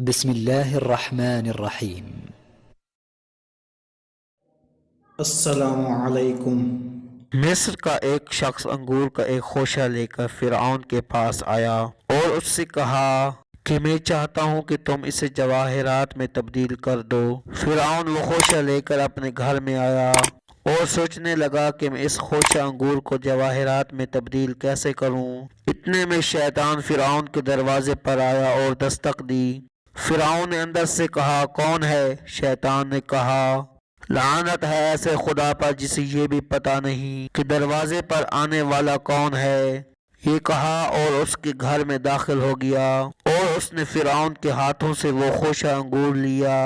بسم الله الرحمن الرحیم۔ السلام علیکم۔ مصر کا ایک شخص انگور کا ایک خوشہ لے کر فرعون کے پاس آیا اور اس سے کہا کہ میں چاہتا ہوں کہ تم اسے جواہرات میں تبدیل کر دو۔ فرعون وہ خوشہ لے کر اپنے گھر میں آیا اور سوچنے لگا کہ میں اس خوشہ انگور کو جواہرات میں تبدیل کیسے کروں۔ اتنے میں شیطان فرعون کے دروازے پر آیا اور دستک دی۔ فرعون نے اندر سے کہا، کون ہے؟ شیطان نے کہا، لعنت ہے ایسے خدا پر جسے یہ بھی پتہ نہیں کہ دروازے پر آنے والا کون ہے۔ یہ کہا اور اس کے گھر میں داخل ہو گیا اور اس نے فرعون کے ہاتھوں سے وہ خوشہ انگور لیا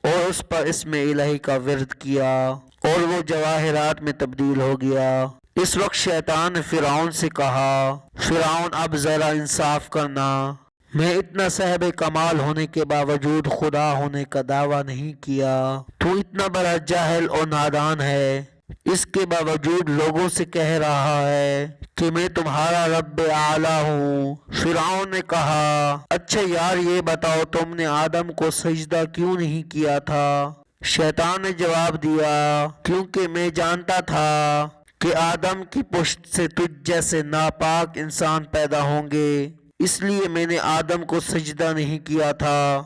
اور اس پر اسم الہی کا ورد کیا اور وہ جواہرات میں تبدیل ہو گیا۔ اس وقت شیطان نے فرعون سے کہا، فرعون اب ذرا انصاف کرنا، میں اتنا صاحب کمال ہونے کے باوجود خدا ہونے کا دعویٰ نہیں کیا، تو اتنا بڑا جاہل اور نادان ہے، اس کے باوجود لوگوں سے کہہ رہا ہے کہ میں تمہارا رب اعلیٰ ہوں۔ فرعون نے کہا، اچھا یار یہ بتاؤ تم نے آدم کو سجدہ کیوں نہیں کیا تھا؟ شیطان نے جواب دیا، کیونکہ میں جانتا تھا کہ آدم کی پشت سے تجھ جیسے ناپاک انسان پیدا ہوں گے، اس لیے میں نے آدم کو سجدہ نہیں کیا تھا۔